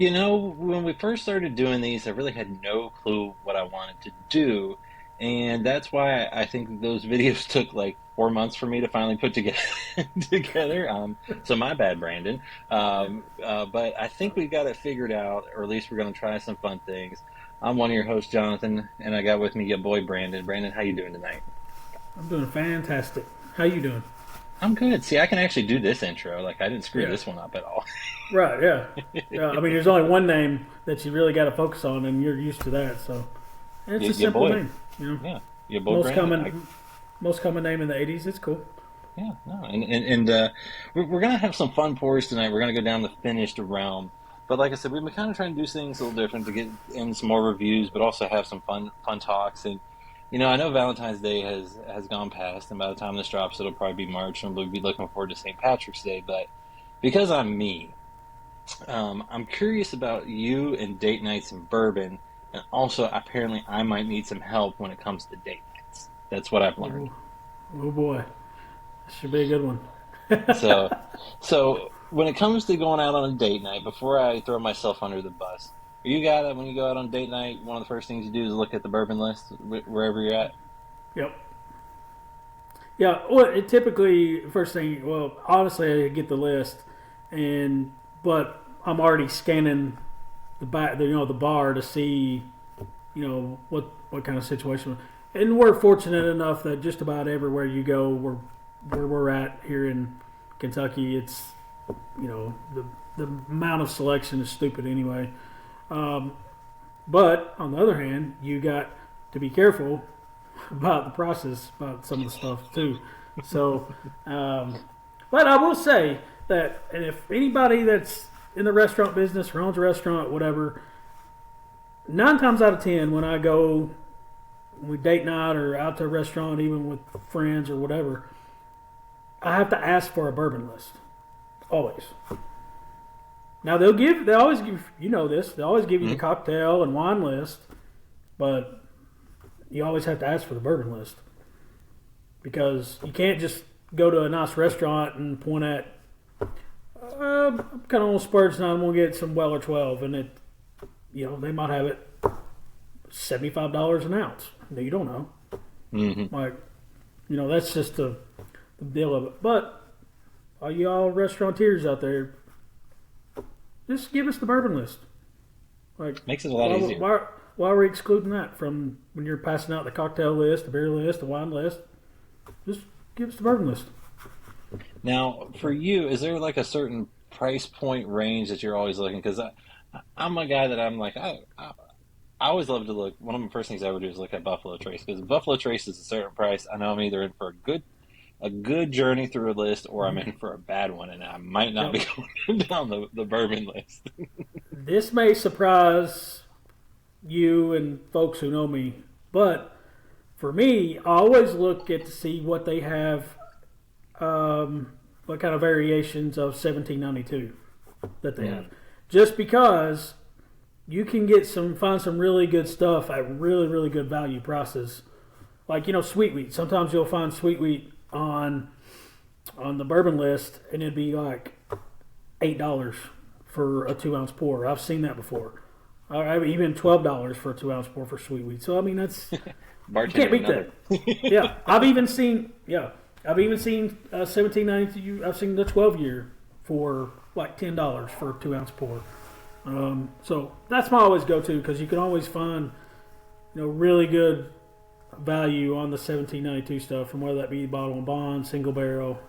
When we first started doing these, I really had no clue what I wanted to do. And that's why I think those videos took like 4 months for me to finally put together. together. So my bad, Brandon. But I think we got it figured out, or at least we're going to try some fun things. I'm one of your hosts, Jonathan, and I got with me Ya Boy Brandon. Brandon, how you doing tonight? I'm doing fantastic. How you doing? I'm good. See, I can actually do this intro. Like I didn't screw Yeah. this one up at all. Right. Yeah. Yeah. I mean, there's only one name that you really got to focus on, and you're used to that. So, and it's a Ya simple Boy. name. You know, Yeah, Ya Boy most Brandon. common, most common name in the '80s. It's cool. Yeah, no, and we're gonna have some fun pours tonight. We're gonna go down the finished realm, but like I said, we've been kind of trying to do things a little different to get in some more reviews, but also have some fun talks. And I know Valentine's Day has gone past, and by the time this drops, it'll probably be March, and we'll be looking forward to St. Patrick's Day. But because I'm me, I'm curious about you and date nights and bourbon, and also apparently I might need some help when it comes to date nights. That's what I've learned. Oh, oh boy, this should be a good one. So, so when it comes to going out on a date night, before I throw myself under the bus, you got it when you go out on date night. One of the first things you do is look at the bourbon list wherever you're at. Yep. Yeah. Well, it typically first thing. Well, honestly, I get the list, and but I'm already scanning the back, the bar to see, what kind of situation. And we're fortunate enough that just about everywhere you go, where we're at here in Kentucky, it's the amount of selection is stupid anyway. Um, but on the other hand, you got to be careful about the process, about some of the stuff too. So, but I will say that, and if anybody that's in the restaurant business or owns a restaurant, whatever, 9 times out of 10, when I go, we date night or out to a restaurant, even with friends or whatever, I have to ask for a bourbon list. Always. Now they always give, this, they always give you the Mhm. cocktail and wine list, but you always have to ask for the bourbon list because you can't just go to a nice restaurant and point at, I'm kind of on splurge now. I'm gonna get some Weller 12, and they might have it $75 an ounce. You don't know. Mhm. Like, that's just the deal of it. But all y'all restaurateurs out there, just give us the bourbon list. Like, Makes it a lot why, easier. why, why are we excluding that from when you're passing out the cocktail list, the beer list, the wine list? Just give us the bourbon list. Now, for you, is there like a certain price point range that you're always looking? Because I'm a guy that I'm like I always love to look. One of the first things I would do is look at Buffalo Trace because Buffalo Trace is a certain price. I know I'm either in for a good journey through a list, or I'm in for a bad one, and I might not Yep. be going down the bourbon list. This may surprise you and folks who know me, but for me, I always look at to see what they have, what kind of variations of 1792 that they have. Mm. Just because you can find some really good stuff at really really good value prices. Like sweet wheat. Sometimes you'll find sweet wheat on the bourbon list, and it'd be like $8 for a 2 ounce pour. I've seen that before. Even $12 for a 2 ounce pour for sweet wheat. So I mean you can't Bartender beat number. that. Yeah, I've even seen 1792. I've seen the 12 year for like $10 for a 2 ounce pour. So that's my always go to because you can always find really good value on the 1792 stuff, from whether that be bottle and bond, single barrel,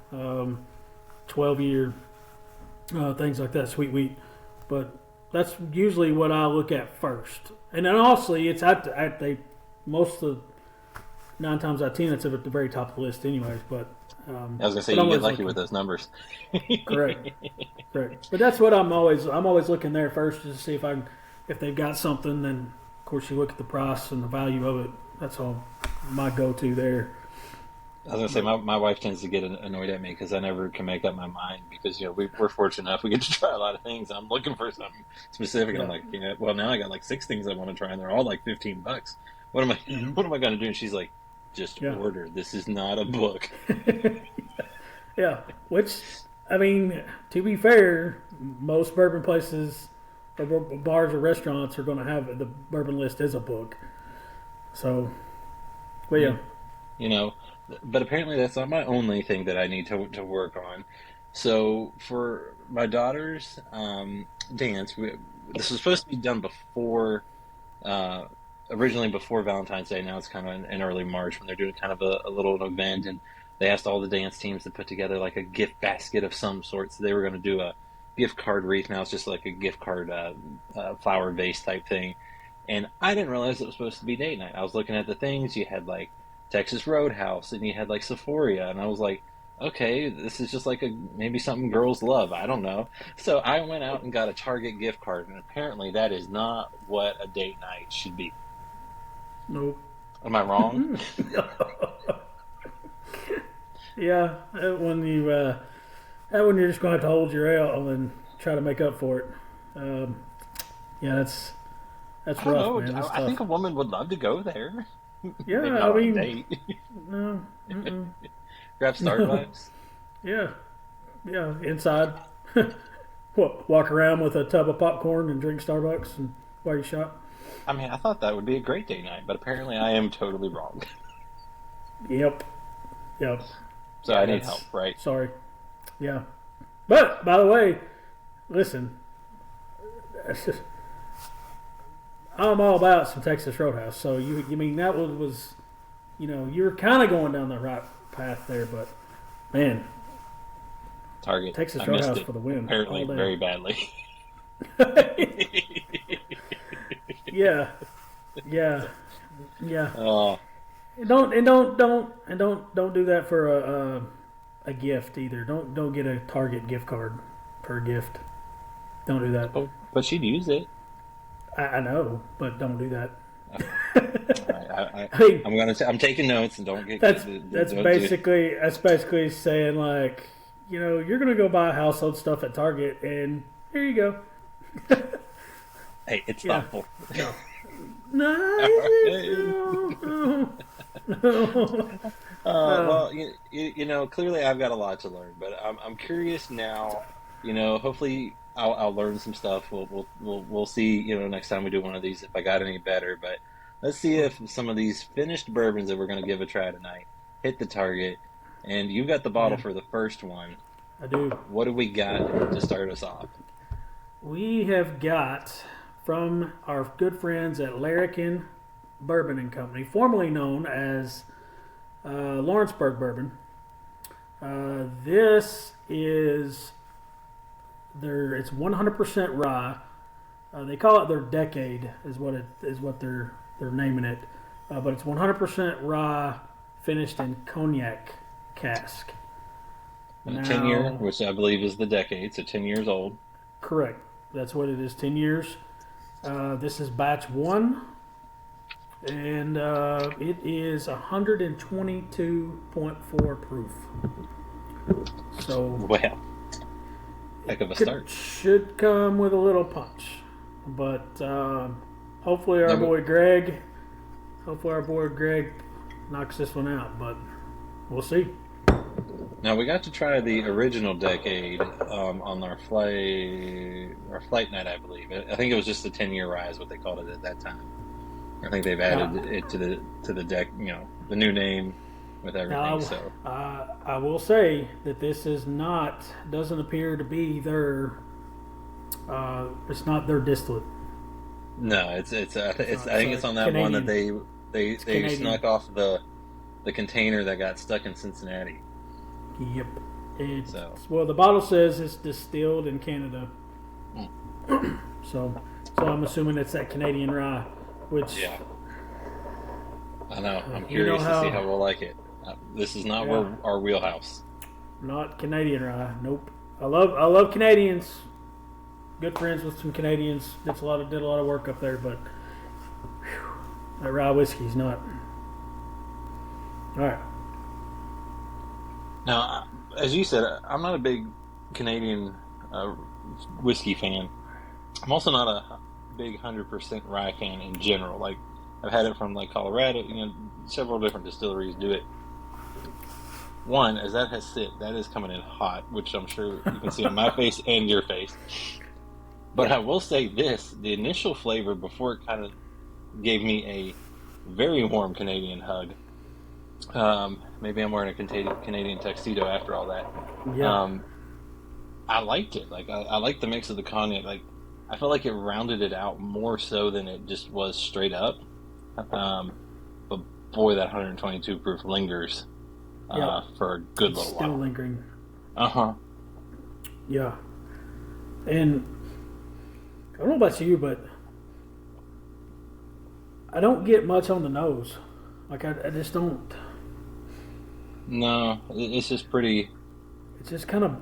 12 year, things like that, sweet wheat. But that's usually what I look at first, and then honestly, it's at they most of 9 times out of 10, it's at the very top of the list, anyways. I was gonna say But I'm you get always lucky with looking. those numbers. Correct. Correct. But that's what I'm always looking there first to see if they've got something. Then of course you look at the price and the value of it. That's all my go-to there. I was gonna say But my wife tends to get annoyed at me because I never can make up my mind because we're fortunate enough we get to try a lot of things. I'm looking for something specific, and I'm yeah. like, well, now I got like six things I want to try, and they're all like $15. What am I Hmm. what am I gonna do? And she's like, just Yeah. order. This is not a book. Yeah. Which, I mean, to be fair, most bourbon places bars or restaurants are going to have the bourbon list as a book. So, but yeah, Mm. You know, but apparently that's not my only thing that I need to work on. So for my daughter's dance, this was supposed to be done before, uh, originally before Valentine's Day. Now it's kind of in early March when they're doing kind of a little event, and they asked all the dance teams to put together like a gift basket of some sort. So they were going to do a gift card wreath. Now it's just like a gift card flower vase type thing. And I didn't realize it was supposed to be date night. I was looking at the things. You had like Texas Roadhouse, and you had like Sephoria, and I was like, okay, this is just like a maybe something girls love. I don't know. So I went out and got a Target gift card, and apparently that is not what a date night should be. nope. Am I wrong? Yeah, that one you're just going to have to hold your L and try to make up for it. Um, yeah, that's I don't rough, know. man. That's I tough. think a woman would love to go there. Yeah, Maybe I not on a mean, date. no, mm-mm. Grab No, Starbucks. yeah, yeah, inside. What? Walk around with a tub of popcorn and drink Starbucks and while you shop. I mean, I thought that would be a great date night, but apparently I am totally wrong. Yep, yep. So Yeah, I need help, that's right? sorry. Yeah, but by the way, listen, I'm all about some Texas Roadhouse. So you mean that was you were kind of going down the right path there, but man, Target. Texas I missed Roadhouse it for the win apparently all day. very badly. Yeah, yeah, yeah. Oh, Don't do that for a gift either. Don't get a Target gift card per gift. Don't do that. but she'd use it. I know, but don't do that. Okay. All right. I mean, I'm taking notes and don't get that's don't do. that's basically saying like you're gonna go buy household stuff at Target and here you go. Hey, it's Yeah. thoughtful. No. No, no, no. Well, clearly I've got a lot to learn, but I'm curious now. Hopefully I'll learn some stuff. We'll see. Next time we do one of these, if I got any better. But let's see if some of these finished bourbons that we're going to give a try tonight hit the target. And you've got the bottle Yeah, for the first one. I do. What do we got to start us off? We have got from our good friends at Larrikin Bourbon and Company, formerly known as Lawrenceburg Bourbon. This is it's 100% rye. They call it their Decade is what they're naming it, but it's 100% rye finished in cognac cask. 10 year, Now, which I believe is the decade, so 10 years old. correct. That's what it is. 10 years. This is batch one, and it is 122.4 proof. So Well, heck of a start. should come with a little punch, but hopefully Now, our boy Greg knocks this one out. But we'll see. now we got to try the original decade on our flight night, I believe. I think it was just the 10 year rise, what they called it at that time. I think they've Now, added it to the deck, the new name with everything. now So I will say that this doesn't appear to be their. It's not their distillate. no, it's I It's think it's on that one that Canadian. It's they Canadian. snuck off the container that got stuck in Cincinnati. Yep. So Well, the bottle says it's distilled in Canada, mm, so I'm assuming it's that Canadian rye, which yeah, I know. I'm you know curious to see how how. we'll like it. This is not Yeah, where our wheelhouse. not Canadian rye. Nope. I love Canadians. Good friends with some Canadians. Did a lot of work up there, but that rye whiskey's not. All right. Now, as you said, I'm not a big Canadian uh, whiskey fan. I'm also not a big 100% rye fan in general. Like, I've had it from like Colorado. Several different distilleries do it. One, as that is coming in hot, which I'm sure you can see on my face and your face. But Yeah. I will say this: the initial flavor before it kind of gave me a very warm Canadian hug. Maybe I'm wearing a Canadian tuxedo after all that. Yeah. Um, I liked it. I liked the mix of the cognac. I felt like it rounded it out more so than it just was straight up. Um, but boy, that 122 proof lingers Yeah. for a good It's little still while. lingering. Uh huh. Yeah. And I don't know about you, but I don't get much on the nose. Like I just don't. No, it's just pretty. It's just kind of,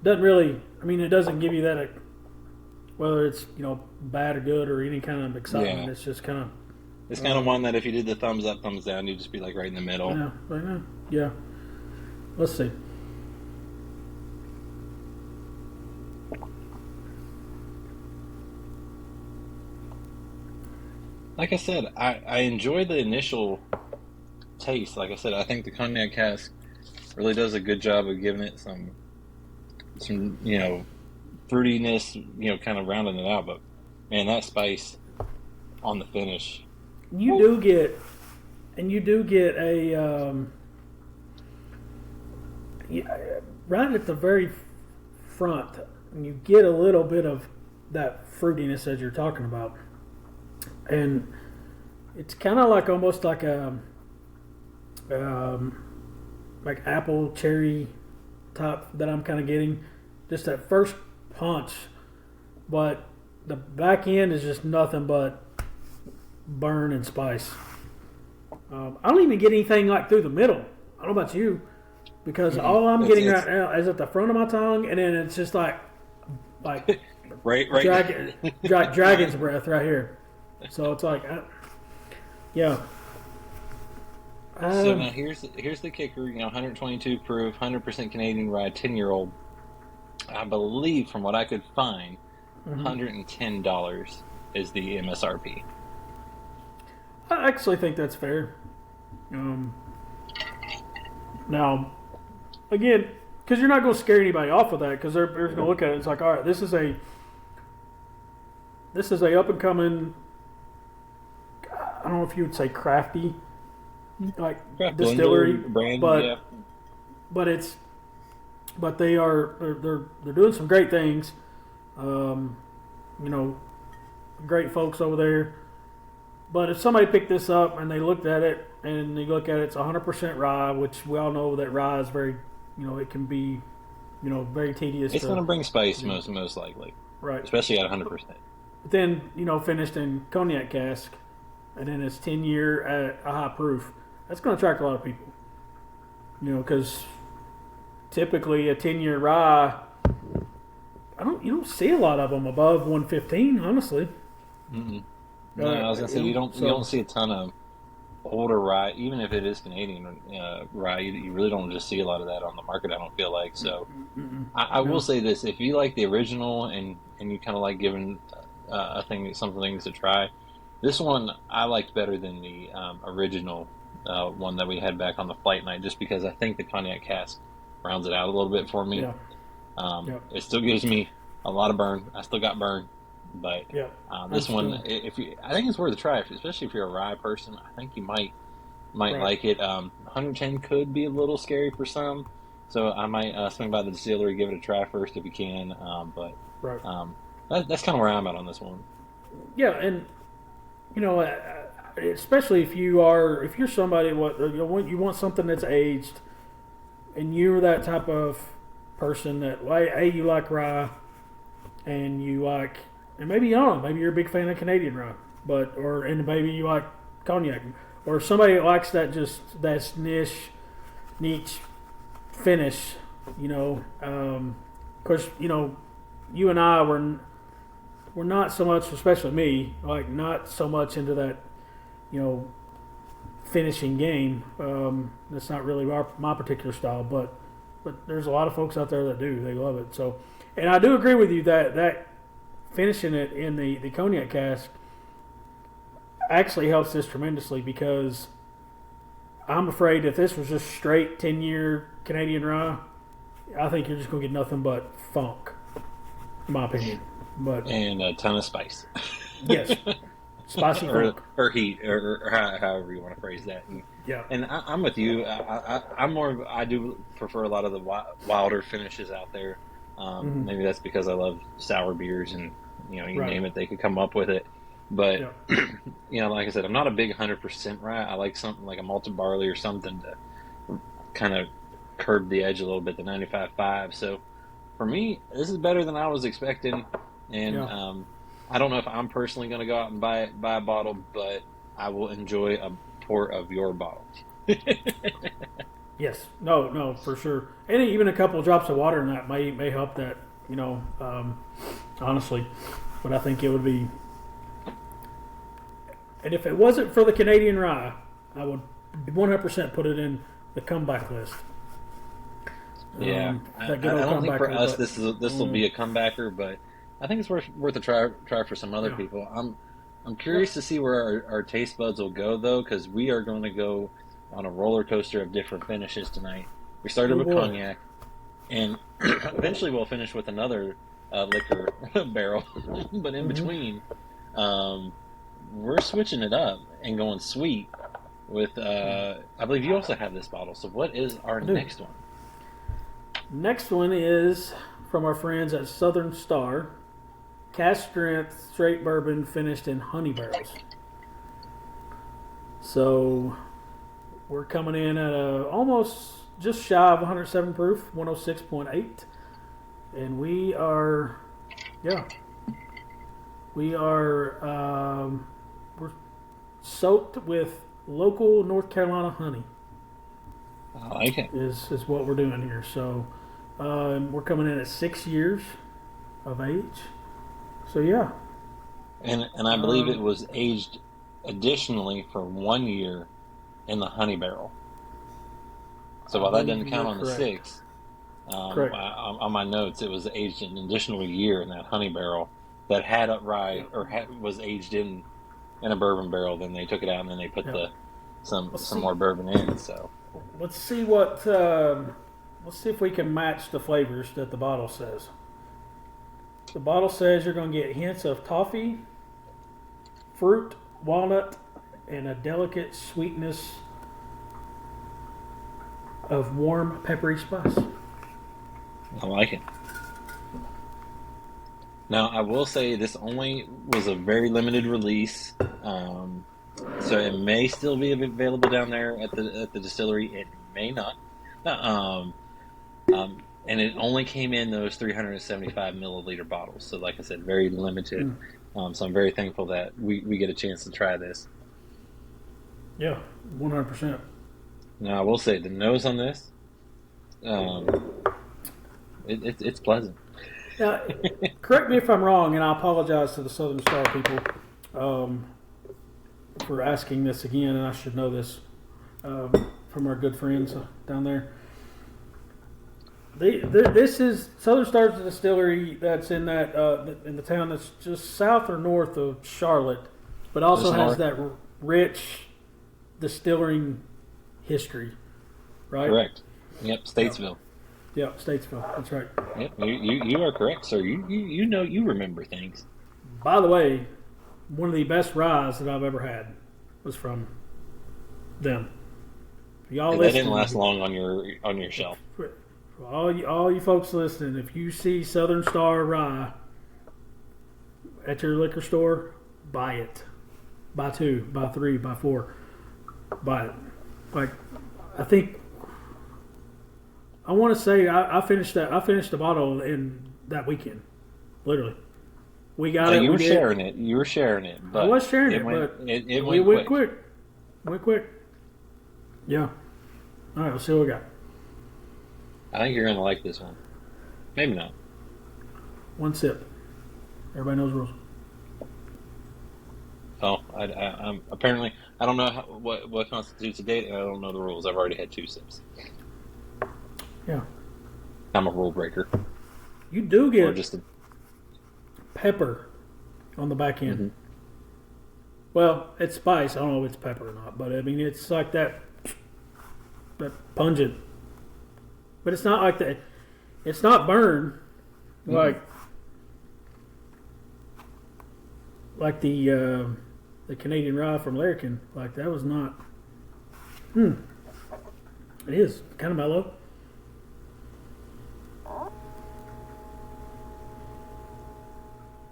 doesn't really. I mean, it doesn't give you that, whether it's bad or good or any kind of excitement. Yeah, It's just kind it's of, kind of one that if you did the thumbs up, thumbs down, you'd just be like right in the middle. yeah, like, yeah. Let's see. Like I said, I enjoy the initial taste. Like I said, I think the cognac cask really does a good job of giving it some fruitiness, kind of rounding it out. But man, that spice on the finish. You Woo. do get, and you do get right at the very front, and you get a little bit of that fruitiness as you're talking about, and it's kind of like almost like a um, like apple cherry top that I'm kind of getting, just that first punch, but the back end is just nothing but burn and spice. I don't even get anything like through the middle. I don't know about you, because Mm-mm. all I'm It's getting right it's now is at the front of my tongue, and then it's just like right. dragon's breath right here. So it's like, yeah. So Um, now here's the kicker. 122 proof, 100% Canadian rye, 10-year-old. I believe from what I could find, mhm. $110 is the MSRP. I actually think that's fair. Um, Now, again, because you're not going to scare anybody off with that, because they're going to look at it. It's like, all right, this is a up and coming. I don't know if you would say crafty, like Craft distillery, blender brand, yeah. but but it's but they're doing some great things. Um, you know, great folks over there. But if somebody picked this up and they looked at it and they look at it, it's 100% rye, which we all know that rye is very, it can be, very tedious It's to, gonna bring spice you know, most likely, right. especially at 100%. But then, finished in cognac cask, and then it's 10-year at a high proof. That's going to attract a lot of people, because typically a 10-year rye, you don't see a lot of them above 115, honestly. Mm-mm. No, I was gonna say you don't So see a ton of older rye, even if it is Canadian rye. You really don't just see a lot of that on the market. I don't feel like so. I will no, say this: if you like the original and you kind of like giving some things to try, this one I liked better than the original one that we had back on the flight night, just because I think the cognac cask rounds it out a little bit for me. yeah, yeah, It still gives me a lot of burn. I still got burn, but yeah. this one, Understood. I think it's worth a try, especially if you're a rye person. I think you might Right, like it. 110 could be a little scary for some, so I might swing by the distillery, give it a try first if you can. But right. um, that's kind of where I'm at on this one. Yeah, and especially if you're somebody you want something that's aged, and you're that type of person that you like rye, and you like, and maybe you don't, maybe you're a big fan of Canadian rye, and maybe you like cognac, or somebody that likes that niche finish, of course, you and I were not so much, especially me, like not so much into that, you know, finishing game. That's not really my particular style, but there's a lot of folks out there that do. They love it. So, and I do agree with you that finishing it in the cognac cask actually helps this tremendously, because I'm afraid if this was just straight 10-year Canadian rye, I think you're just gonna get nothing but funk. in my opinion. But and a ton of spice, yes, spicy funk. or heat, or however you want to phrase that. Yeah. And I'm with you. I'm more. I do prefer a lot of the wilder finishes out there. Hmm. Maybe that's because I love sour beers, and you Right. name it, they could come up with it. But Yeah. like I said, I'm not a big 100% rye. I like something like a malted barley or something to kind of curb the edge a little bit. The 95.5. So for me, this is better than I was expecting, and Yeah. I don't know if I'm personally going to go out and buy a bottle, but I will enjoy a port of your bottle. Yes. No. No. For sure. And even a couple of drops of water in that may help that. You know. Honestly, but I think it would be. And if it wasn't for the Canadian rye, I would 100% put it in the comeback list. Yeah, That I good old don't think for comebacker. us But this will be a comebacker, but I think it's worth a try for some other yeah. people. I'm Yep. curious to see where our taste buds will go though, because we are going to go on a roller coaster of different finishes tonight. We started Oh with boy. cognac, and eventually we'll finish with another liquor barrel. But in Hmm. between, um, we're switching it up and going sweet with. I believe you also have this bottle. So what is our I do. next one? Next one is from our friends at Southern Star. Cask strength straight bourbon finished in honey barrels. So we're coming in at almost just shy of 107 proof, 106.8, and yeah, we're soaked with local North Carolina honey. I like it. Is what we're doing here. So we're coming in at 6 years of age. So yeah, And I believe it um, was aged additionally for 1 year in the honey barrel. So I while that believe doesn't count you're on the correct. six, Correct. on my notes it was aged an additional year in that honey barrel that had a rye Yeah. or was aged in a bourbon barrel. Then they took it out and then they put Yeah. the Let's some see. more bourbon in. So Let's see what. Let's see if we can match the flavors that the bottle says. The bottle says you're going to get hints of toffee, fruit, walnut, and a delicate sweetness of warm peppery spice. I like it. Now I will say this only was a very limited release. So it may still be available down there at the distillery. It may not. Um, and it only came in those 375 milliliter bottles. So, like I said, very limited. Mm. So I'm very thankful that we get a chance to try this. Yeah, 100%. Now, I will say the nose on this, um, it's pleasant. Now, correct me if I'm wrong, and I apologize to the Southern Star people um, for asking this again, and I should know this from our good friends down there. This is Southern Star's a distillery that's in that in the town that's just south or north of Charlotte, but also Just has north, that rich distilling history, right? correct. Yep, Yeah, Statesville. yeah, Statesville. That's right. Yep, you are correct, sir. You know you remember things. By the way, one of the best ryes that I've ever had was from them. For y'all That didn't listening, last long on your shelf. for all you folks listening, if you see Southern Star rye at your liquor store, buy it. Buy two, buy three, buy four, buy it. Like I think I want to say I finished that. I finished the bottle in that weekend, literally. We got it. You We were did. sharing it. You were sharing it, I but was sharing it, but it we went went quick. quick. Went quick. Yeah. All right. Let's see what we got. I think you're gonna like this one. Maybe not. One sip. Everybody knows the rules. Oh, I'm apparently I don't know what constitutes a date, and I don't know the rules. I've already had two sips. Yeah. I'm a rule breaker, You do or get just a. pepper on the back end. Mhm. Well, it's spice. I don't know if it's pepper or not, but I mean it's like that pungent. But it's not like that. It's not burn. Mm-mm. Like like the Canadian rye from Larrikin. Like that was not. Hmm. It is kind of mellow.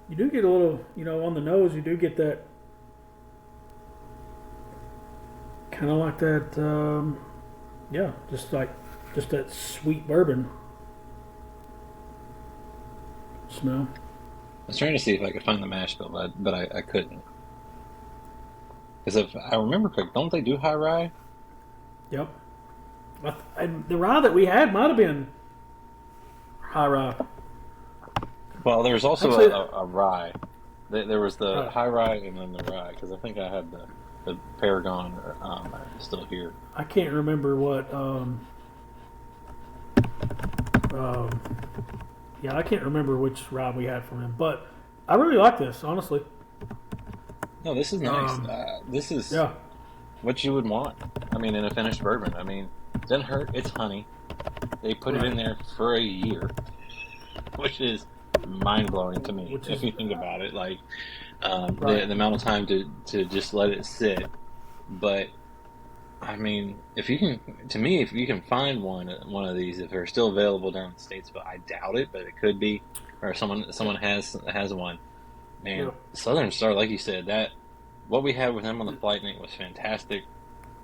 You do get a little, on the nose. You do get that kind of like that. Yeah, just that sweet bourbon smell. I was trying to see if I could find the mash bill, but I couldn't. Because if I remember correct, don't they do high rye? Yep. And the rye that we had might have been high rye. Well, there's also Actually, a rye. There was the uh, high rye and then the rye, because I think I had the Paragon still here. I can't remember what. Um, yeah, I can't remember which rye we had from him, but I really like this, honestly. No, this is nice. Um, This is yeah, what you would want. I mean, in a finished bourbon. I mean, it doesn't hurt. It's honey. They put it right. in there for a year, which is mind blowing to me Which if is you think about it. Like right. the amount of time to just let it sit. But I mean, if you can, to me, if you can find one of these, if they're still available down in the states, but I doubt it, but it could be, or someone has one. Man, Yep. Southern Star, like you said, that what we had with them on the flight night was fantastic.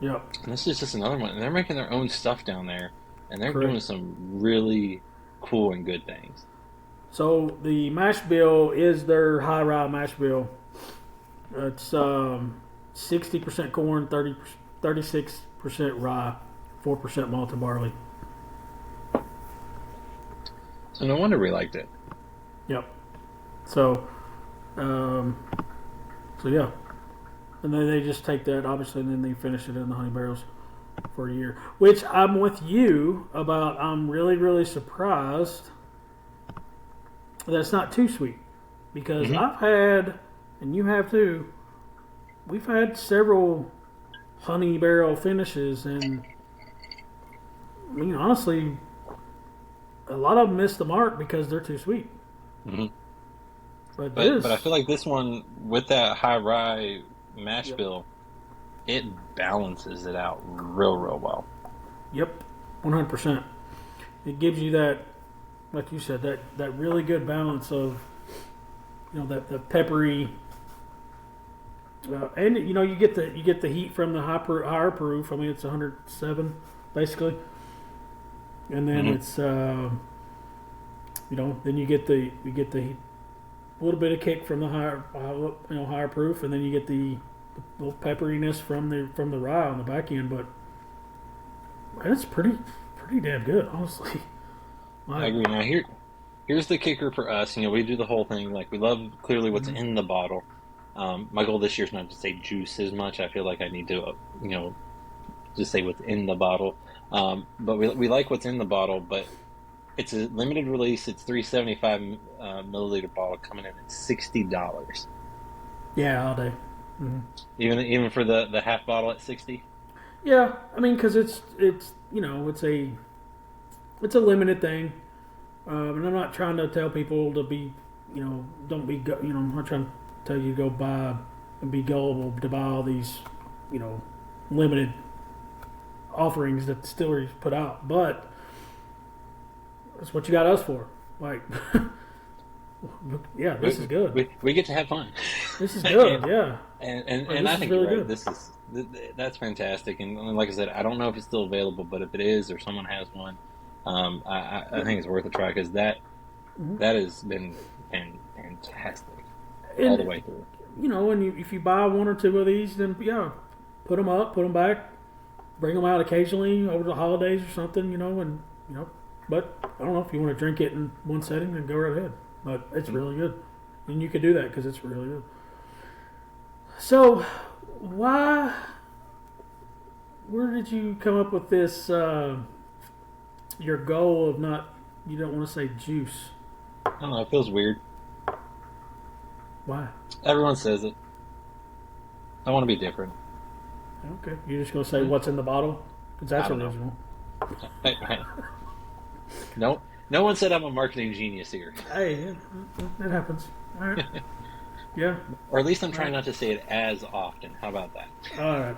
Yep. And this is just another one. And they're making their own stuff down there, and they're doing Correct. some really cool and good things. So the mash bill is their high rye mash bill. It's 60% corn, 36% rye, 4% malted barley. So no wonder we liked it. Yep. So, um, so yeah, and then they just take that obviously, and then they finish it in the honey barrels for a year. Which I'm with you about. I'm really really surprised that it's not too sweet because Hmm. I've had, and you have too. We've had several honey barrel finishes, and I mean honestly, a lot of them miss the mark because they're too sweet. Hmm. But But I this, feel like this one with that high rye mash yep, bill, it balances it out real well. yep, 100%. It gives you that, like you said, that really good balance of that the peppery, and you get the heat from the higher proof. I mean, it's 107 basically, and then Hmm. it's then you get the little bit of kick from the higher proof, and then you get the little pepperiness from the rye on the back end. But man, it's pretty damn good, honestly. I Like, agree. Now here's the kicker for us. We do the whole thing. Like we love clearly what's mhm. in the bottle. My goal this year is not to say juice as much. I feel like I need to, just say what's in the bottle. But we like what's in the bottle, but it's a limited release. It's 375 milliliter bottle coming in at $60. Yeah, all day. Hmm. Even for the half bottle at 60. Yeah, I mean, because it's a limited thing, and I'm not trying to tell people to be, don't be, I'm not trying to tell you to go buy and be gullible to buy all these, limited offerings that distilleries put out, but that's what you got us for. Like, yeah, this is We, good. we get to have fun, This is good. and, Yeah, like, and this I is think you're really right. good. That's fantastic. And like I said, I don't know if it's still available, but if it is, or someone has one, I think it's worth a try because Mhm. that has been fantastic all the And way through. if you buy one or two of these, then yeah, put them up, put them back, bring them out occasionally over the holidays or something, and you know. But I don't know if you want to drink it in one setting, then go right ahead. But it's really good, and you can do that because it's really good. So, why? Where did you come up with this? Your goal of not? You don't want to say juice. I don't know. It feels weird. Why? Everyone says it. I want to be different. Okay, you're just gonna say what's in the bottle because I that's don't know. original. No, no one said I'm a marketing genius here. Hey, it happens. All right. Yeah. Or at least I'm All trying right. not to say it as often. How about that? All right.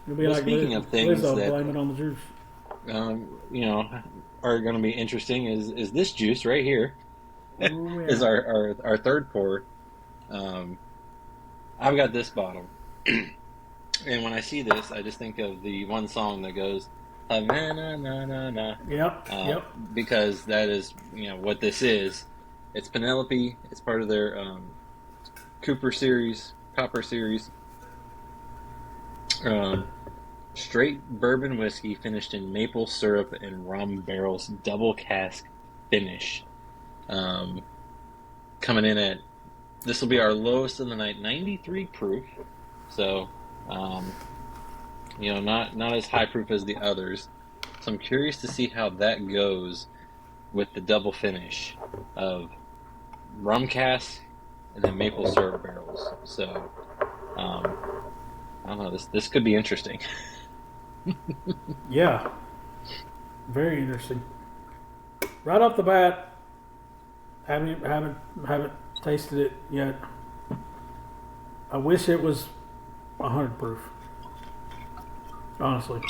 It'll be Well, like speaking of things Lizzo, that blame it on the juice. you know are going to be interesting is this juice right here Oh is yeah. our third pour. Um, I've got this bottle, and when I see this, I just think of the one song that goes Havana na na na, Yep. uh, Yep. because that is what this is. It's Penelope. It's part of their Copper series. Um, Straight bourbon whiskey finished in maple syrup and rum barrels, double cask finish. Um, Coming in at this will be our lowest of the night, 93 proof. So, um, not as high proof as the others. So I'm curious to see how that goes with the double finish of rum cask and then maple syrup barrels. So, um, I don't know. This could be interesting. Yeah. Very interesting. Right off the bat, haven't tasted it yet. I wish it was 100 proof, honestly.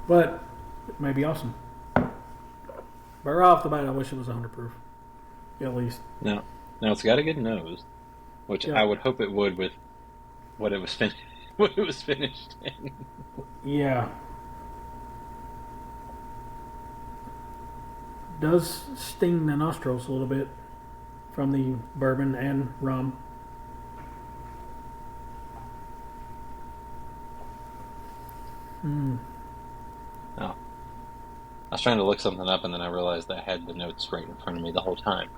But it may be awesome. But right off the bat, I wish it was 100 proof, at least. Now, it's got a good nose, which Yeah. I would hope it would with what it was what it was finished in. Yeah. Does sting the nostrils a little bit from the bourbon and rum. Mm. Oh, I was trying to look something up and then I realized I had the notes right in front of me the whole time.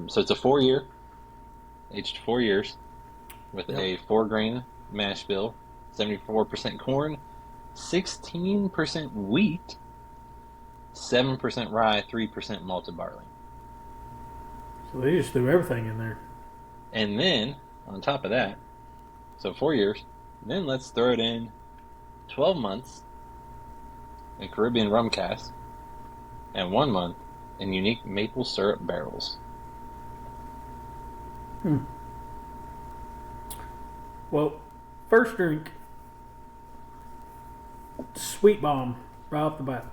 So it's a 4 year, aged 4 years, with Yep. a 4 grain mash bill, 74% corn, 16% wheat, 7% rye, 3% malted barley. So they just threw everything in there. And then on top of that, so 4 years, then let's throw it in 12 months in Caribbean rum cask and 1 month in unique maple syrup barrels. Hmm. Well, first drink, sweet bomb right off the bat.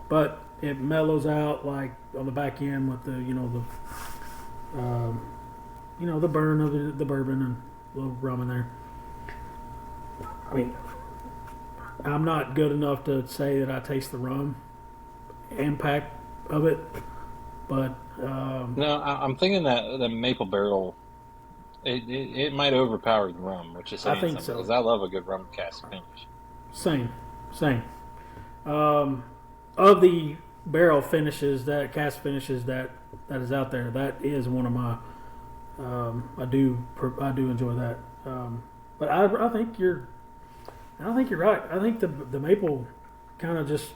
But it mellows out like on the back end with the burn of the bourbon and a little rum in there. I mean, I'm not good enough to say that I taste the rum impact of it, but No, I'm thinking that the maple barrel it might overpower the rum, which is I saying think something so. because I love a good rum cask finish. Same, same. Um, of the barrel finishes, that cask finishes that is out there, that is one of my. I do enjoy that. But I think you're right. I think the maple kind of just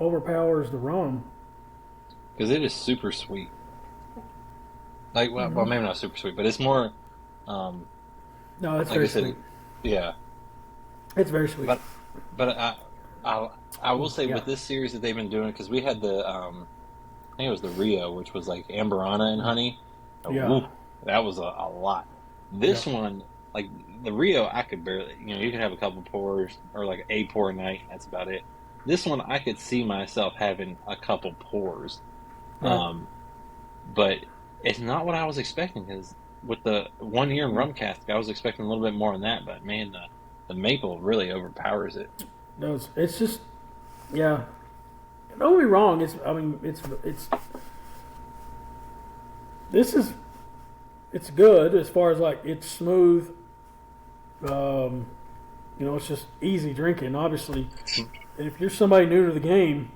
overpowers the rum. Because it is super sweet. Like, well, Mm-hmm. maybe not super sweet, but it's more, um, No, it's like I very sweet. said, yeah. It's very sweet. But I I will Ooh, say yeah, with this series that they've been doing because we had I think it was the Rio, which was like Amberana and honey. yeah, Ooh, that was a lot. yeah. This one, like the Rio, I could barely, you could have a couple pours or like a pour a night. That's about it. This one, I could see myself having a couple pours, Right. um, but it's not what I was expecting. Because with the 1 year in rum cask, I was expecting a little bit more than that. But man, the maple really overpowers it. Does it's just yeah. Don't get me wrong. It's this is it's good as far as like it's smooth. Um, it's just easy drinking. Obviously, if you're somebody new to the game,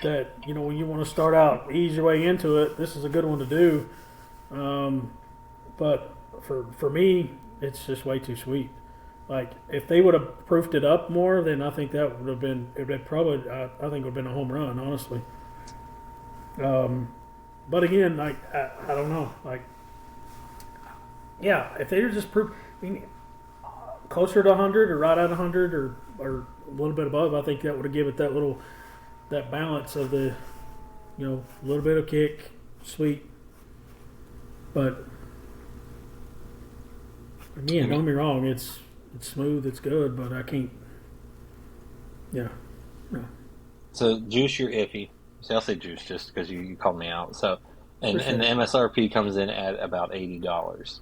that when you want to start out, ease your way into it. This is a good one to do. Um, but for me, it's just way too sweet. Like if they would have proofed it up more, then I think that would have been it probably I think would have been a home run, honestly. Um, but again, like I don't know, like yeah, if they were just proof, I mean, closer to 100 or right at 100 or a little bit above, I think that would have given it that balance of the A little bit of kick, sweet, but I again, don't mean, get me wrong, it's smooth, it's good, but I can't. Yeah, no, so juice, you're iffy. See, I'll say juice just because you called me out. So, for and the sure. MSRP comes in at about $80.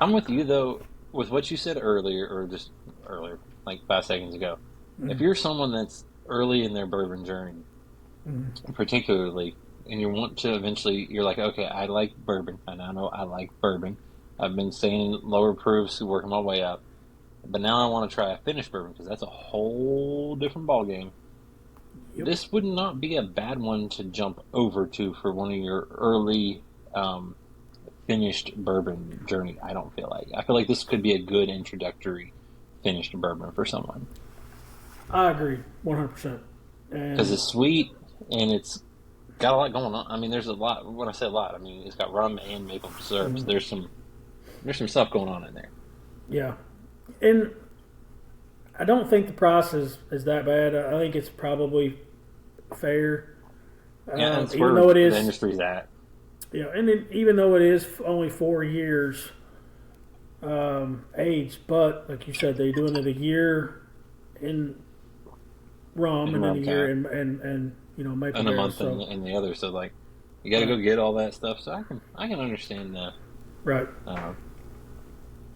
I'm with you though, with what you said earlier, or just earlier, like 5 seconds ago. If Mm, you're someone that's early in their bourbon journey, mm, particularly, and you want to eventually, you're like, okay, I like bourbon, and I know I like bourbon. I've been staying lower proofs, working my way up, but now I want to try a finished bourbon because that's a whole different ball game. yep, This would not be a bad one to jump over to for one of your early finished bourbon journey. I feel like this could be a good introductory finished bourbon for someone I agree, 100%. because And it's sweet and it's got a lot going on. I mean, there's a lot. When I say a lot, I mean it's got rum and maple syrup. So mm, there's some stuff going on in there. yeah, and I don't think the price is that bad. I think it's probably fair, Yeah, and it's even where though it the is. industry's at. And then, even though it is only 4 years age, but like you said, they're doing it a year in rum In and then a rum year cap in maple and a barrels. month So in the other. So like you got to right, go get all that stuff. So I can understand that. right. Uh,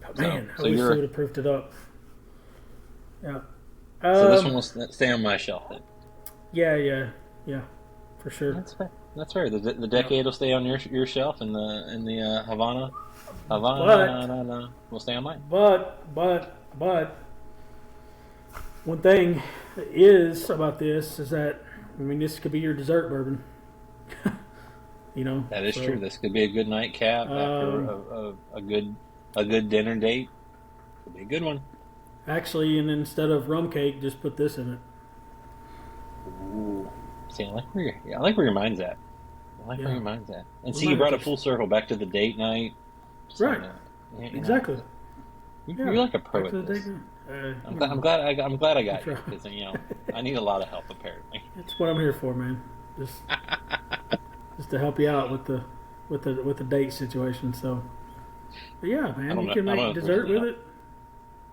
But so man, I so wish they would you're have proofed it up. Yeah. so this one Um. will stay on my shelf then. Yeah. Yeah. Yeah. For sure. That's fair. That's fair. The Yeah. decade will stay on your shelf, and the Havana But Havana will stay on mine. but one thing is about this is that this could be your dessert bourbon. That is true. So This could be a good nightcap after um, a good dinner date. Could be a good one. actually, and instead of rum cake, just put this in it. Ooh. See, I like where your mind's at. I like where Yeah, your mind's at. And we see, you might have brought to. it full circle back to the date night. Just Right, having a, exactly. you're Yeah, like a pro back at to the this. date night. I'm glad I I got you try. because I need a lot of help apparently. That's what I'm here for, man. Just to help you out with the date situation. So, but yeah, man, you can I don't know make if there's dessert any with help. it.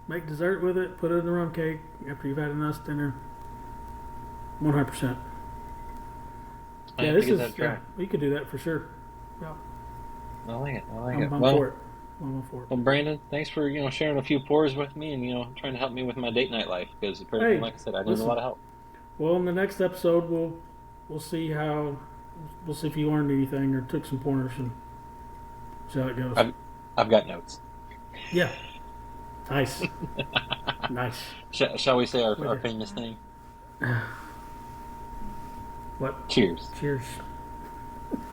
Make dessert with it. Put it in the rum cake after you've had a nice dinner. 100%. I Yeah, have to this give is. that a Yeah, try. we could do that for sure. Yeah, I like it. I like I'm, it. I'm for it. I'm for it. Well, Brandon, thanks for sharing a few pours with me and trying to help me with my date night life because apparently, Hey, like I said, I need a lot listen. of help. Well, in the next episode, we'll see how we'll see if you learned anything or took some pointers and see how it goes. I've I've got notes. Yeah, nice, nice. Shall we say With our it. famous thing? What? Cheers. Cheers.